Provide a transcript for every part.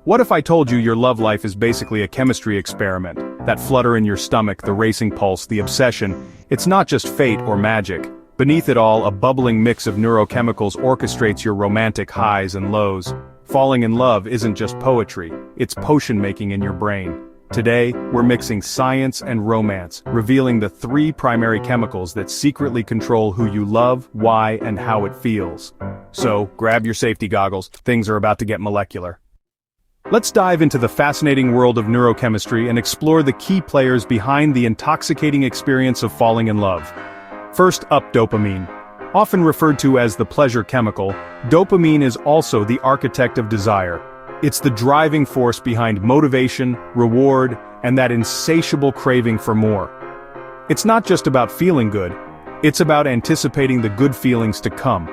What if I told you your love life is basically a chemistry experiment? That flutter in your stomach, the racing pulse, the obsession, it's not just fate or magic. Beneath it all, a bubbling mix of neurochemicals orchestrates your romantic highs and lows. Falling in love isn't just poetry, it's potion making in your brain. Today, we're mixing science and romance, revealing the 3 primary chemicals that secretly control who you love, why, and how it feels. So, grab your safety goggles, things are about to get molecular. Let's dive into the fascinating world of neurochemistry and explore the key players behind the intoxicating experience of falling in love. First up, dopamine. Often referred to as the pleasure chemical, dopamine is also the architect of desire. It's the driving force behind motivation, reward, and that insatiable craving for more. It's not just about feeling good, it's about anticipating the good feelings to come.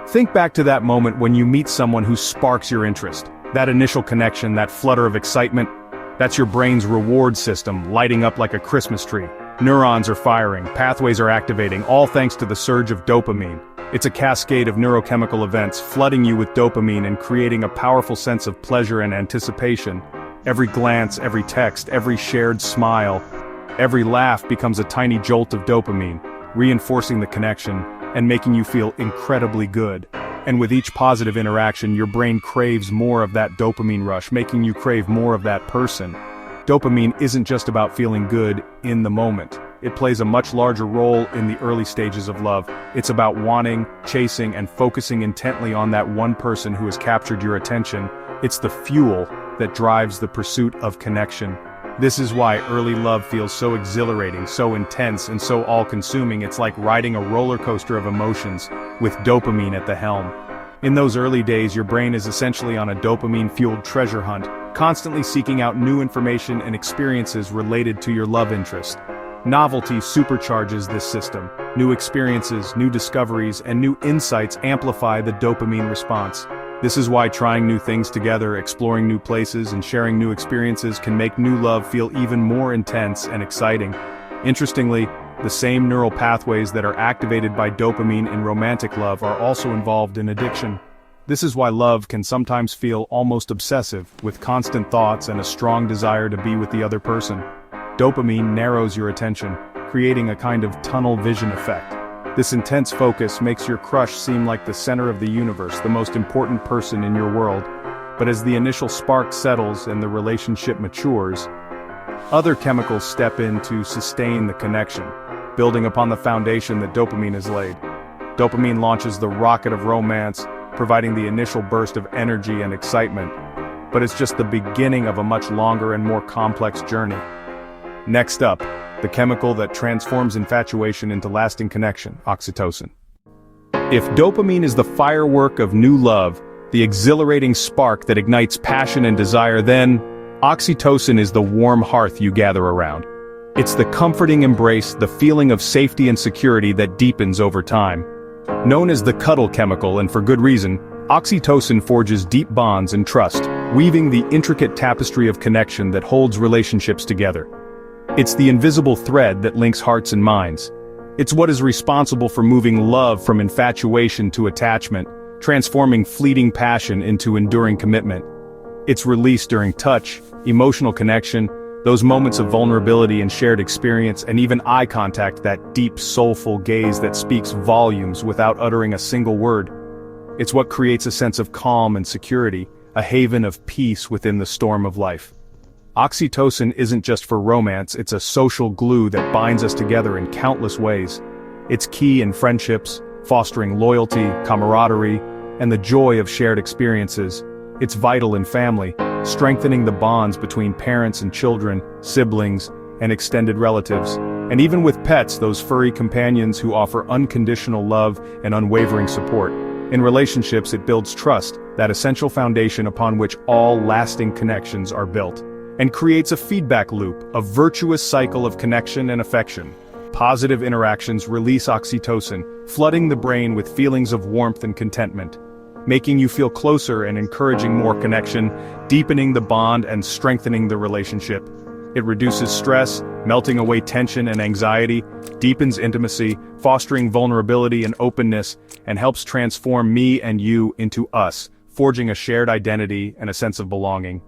Think back to that moment when you meet someone who sparks your interest. That initial connection, that flutter of excitement, that's your brain's reward system lighting up like a Christmas tree. Neurons are firing, pathways are activating, all thanks to the surge of dopamine. It's a cascade of neurochemical events flooding you with dopamine and creating a powerful sense of pleasure and anticipation. Every glance, every text, every shared smile, every laugh becomes a tiny jolt of dopamine, reinforcing the connection and making you feel incredibly good. And with each positive interaction, your brain craves more of that dopamine rush, making you crave more of that person. Dopamine isn't just about feeling good in the moment. It plays a much larger role in the early stages of love. It's about wanting, chasing, and focusing intently on that one person who has captured your attention. It's the fuel that drives the pursuit of connection. This is why early love feels so exhilarating, so intense, and so all-consuming. It's like riding a roller coaster of emotions, with dopamine at the helm. In those early days, your brain is essentially on a dopamine-fueled treasure hunt, constantly seeking out new information and experiences related to your love interest. Novelty supercharges this system. New experiences, new discoveries, and new insights amplify the dopamine response. This is why trying new things together, exploring new places, and sharing new experiences can make new love feel even more intense and exciting. Interestingly, the same neural pathways that are activated by dopamine in romantic love are also involved in addiction. This is why love can sometimes feel almost obsessive, with constant thoughts and a strong desire to be with the other person. Dopamine narrows your attention, creating a kind of tunnel vision effect. This intense focus makes your crush seem like the center of the universe, the most important person in your world. But as the initial spark settles and the relationship matures, other chemicals step in to sustain the connection, building upon the foundation that dopamine has laid. Dopamine launches the rocket of romance, providing the initial burst of energy and excitement. But it's just the beginning of a much longer and more complex journey. Next up, the chemical that transforms infatuation into lasting connection, oxytocin. If dopamine is the firework of new love, the exhilarating spark that ignites passion and desire, then oxytocin is the warm hearth you gather around. It's the comforting embrace, the feeling of safety and security that deepens over time. Known as the cuddle chemical, and for good reason, oxytocin forges deep bonds and trust, weaving the intricate tapestry of connection that holds relationships together. It's the invisible thread that links hearts and minds. It's what is responsible for moving love from infatuation to attachment, transforming fleeting passion into enduring commitment. It's released during touch, emotional connection, those moments of vulnerability and shared experience, and even eye contact, that deep, soulful gaze that speaks volumes without uttering a single word. It's what creates a sense of calm and security, a haven of peace within the storm of life. Oxytocin isn't just for romance, it's a social glue that binds us together in countless ways. It's key in friendships, fostering loyalty, camaraderie, and the joy of shared experiences. It's vital in family, strengthening the bonds between parents and children, siblings, and extended relatives. And even with pets, those furry companions who offer unconditional love and unwavering support. In relationships, it builds trust, that essential foundation upon which all lasting connections are built, and creates a feedback loop, a virtuous cycle of connection and affection. Positive interactions release oxytocin, flooding the brain with feelings of warmth and contentment, making you feel closer and encouraging more connection, deepening the bond and strengthening the relationship. It reduces stress, melting away tension and anxiety, deepens intimacy, fostering vulnerability and openness, and helps transform me and you into us, forging a shared identity and a sense of belonging.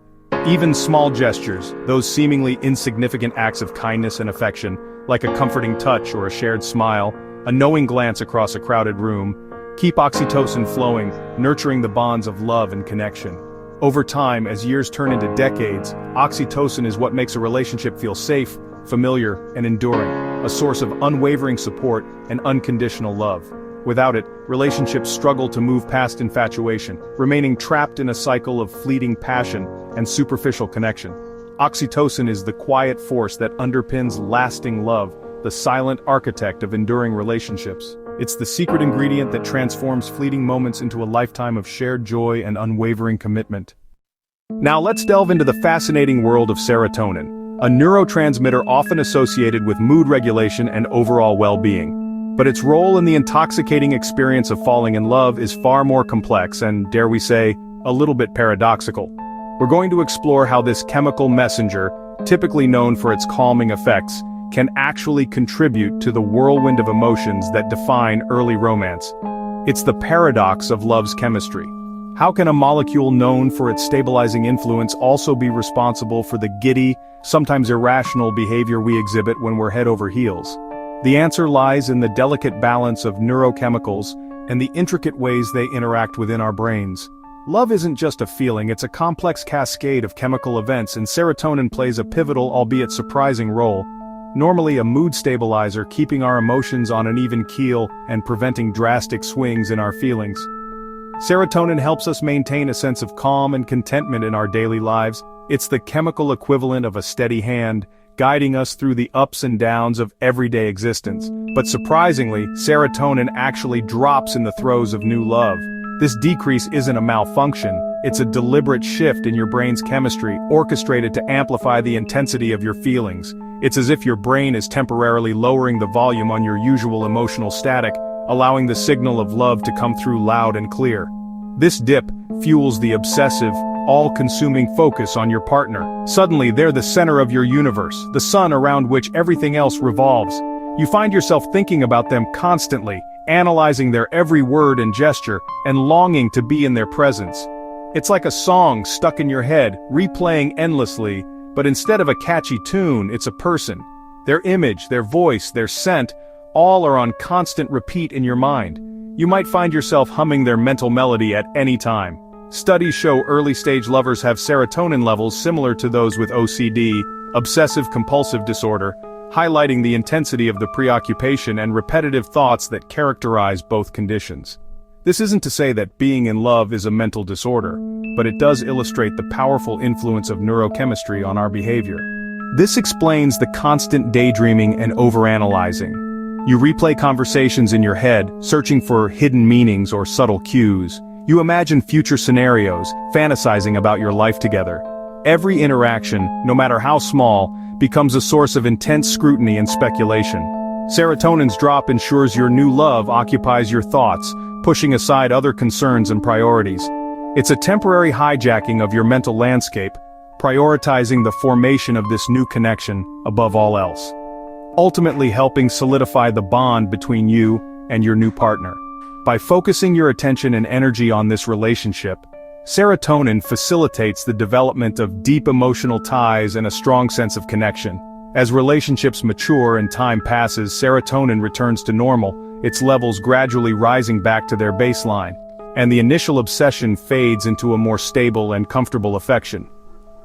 Even small gestures, those seemingly insignificant acts of kindness and affection, like a comforting touch or a shared smile, a knowing glance across a crowded room, keep oxytocin flowing, nurturing the bonds of love and connection. Over time, as years turn into decades, oxytocin is what makes a relationship feel safe, familiar, and enduring, a source of unwavering support and unconditional love. Without it, relationships struggle to move past infatuation, remaining trapped in a cycle of fleeting passion and superficial connection. Oxytocin is the quiet force that underpins lasting love, the silent architect of enduring relationships. It's the secret ingredient that transforms fleeting moments into a lifetime of shared joy and unwavering commitment. Now let's delve into the fascinating world of serotonin, a neurotransmitter often associated with mood regulation and overall well-being. But its role in the intoxicating experience of falling in love is far more complex and, dare we say, a little bit paradoxical. We're going to explore how this chemical messenger, typically known for its calming effects, can actually contribute to the whirlwind of emotions that define early romance. It's the paradox of love's chemistry. How can a molecule known for its stabilizing influence also be responsible for the giddy, sometimes irrational behavior we exhibit when we're head over heels? The answer lies in the delicate balance of neurochemicals and the intricate ways they interact within our brains. Love isn't just a feeling, it's a complex cascade of chemical events, and serotonin plays a pivotal, albeit surprising, role. Normally a mood stabilizer, keeping our emotions on an even keel and preventing drastic swings in our feelings. Serotonin helps us maintain a sense of calm and contentment in our daily lives. It's the chemical equivalent of a steady hand, guiding us through the ups and downs of everyday existence. But surprisingly, serotonin actually drops in the throes of new love. This decrease isn't a malfunction, it's a deliberate shift in your brain's chemistry, orchestrated to amplify the intensity of your feelings. It's as if your brain is temporarily lowering the volume on your usual emotional static, allowing the signal of love to come through loud and clear. This dip fuels the obsessive, all-consuming focus on your partner. Suddenly they're the center of your universe, the sun around which everything else revolves. You find yourself thinking about them constantly, analyzing their every word and gesture, and longing to be in their presence. It's like a song stuck in your head, replaying endlessly, but instead of a catchy tune, it's a person. Their image, their voice, their scent, all are on constant repeat in your mind. You might find yourself humming their mental melody at any time. Studies show early-stage lovers have serotonin levels similar to those with OCD, obsessive-compulsive disorder, highlighting the intensity of the preoccupation and repetitive thoughts that characterize both conditions. This isn't to say that being in love is a mental disorder, but it does illustrate the powerful influence of neurochemistry on our behavior. This explains the constant daydreaming and overanalyzing. You replay conversations in your head, searching for hidden meanings or subtle cues. You imagine future scenarios, fantasizing about your life together. Every interaction, no matter how small, becomes a source of intense scrutiny and speculation. Serotonin's drop ensures your new love occupies your thoughts, pushing aside other concerns and priorities. It's a temporary hijacking of your mental landscape, prioritizing the formation of this new connection above all else, ultimately helping solidify the bond between you and your new partner. By focusing your attention and energy on this relationship, serotonin facilitates the development of deep emotional ties and a strong sense of connection. As relationships mature and time passes, serotonin returns to normal, its levels gradually rising back to their baseline, and the initial obsession fades into a more stable and comfortable affection.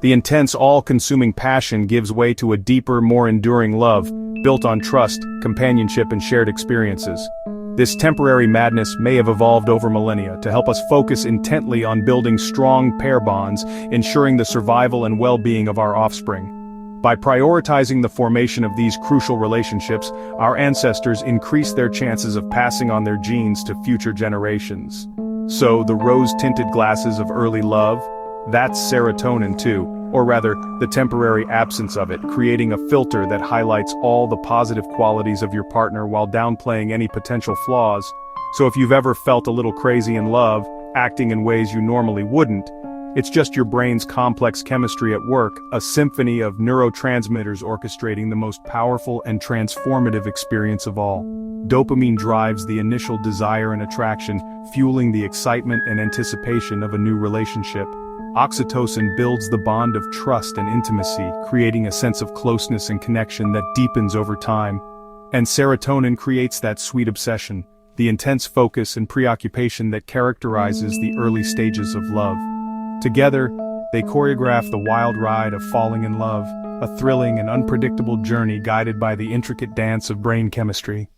The intense, all-consuming passion gives way to a deeper, more enduring love, built on trust, companionship, and shared experiences. This temporary madness may have evolved over millennia to help us focus intently on building strong pair bonds, ensuring the survival and well-being of our offspring. By prioritizing the formation of these crucial relationships, our ancestors increased their chances of passing on their genes to future generations. So, the rose-tinted glasses of early love? That's serotonin too, or rather, the temporary absence of it, creating a filter that highlights all the positive qualities of your partner while downplaying any potential flaws. So if you've ever felt a little crazy in love, acting in ways you normally wouldn't, It's just your brain's complex chemistry at work, a symphony of neurotransmitters orchestrating the most powerful and transformative experience of all. Dopamine drives the initial desire and attraction, fueling the excitement and anticipation of a new relationship. Oxytocin builds the bond of trust and intimacy, creating a sense of closeness and connection that deepens over time. And serotonin creates that sweet obsession, the intense focus and preoccupation that characterizes the early stages of love. Together, they choreograph the wild ride of falling in love, a thrilling and unpredictable journey guided by the intricate dance of brain chemistry.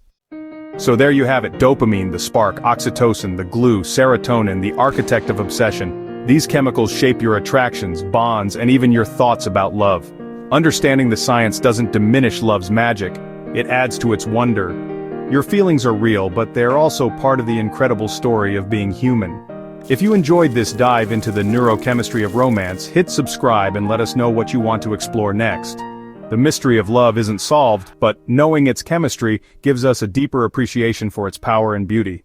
So there you have it, dopamine, the spark, oxytocin, the glue, serotonin, the architect of obsession. These chemicals shape your attractions, bonds, and even your thoughts about love. Understanding the science doesn't diminish love's magic, it adds to its wonder. Your feelings are real, but they're also part of the incredible story of being human. If you enjoyed this dive into the neurochemistry of romance, hit subscribe and let us know what you want to explore next. The mystery of love isn't solved, but knowing its chemistry gives us a deeper appreciation for its power and beauty.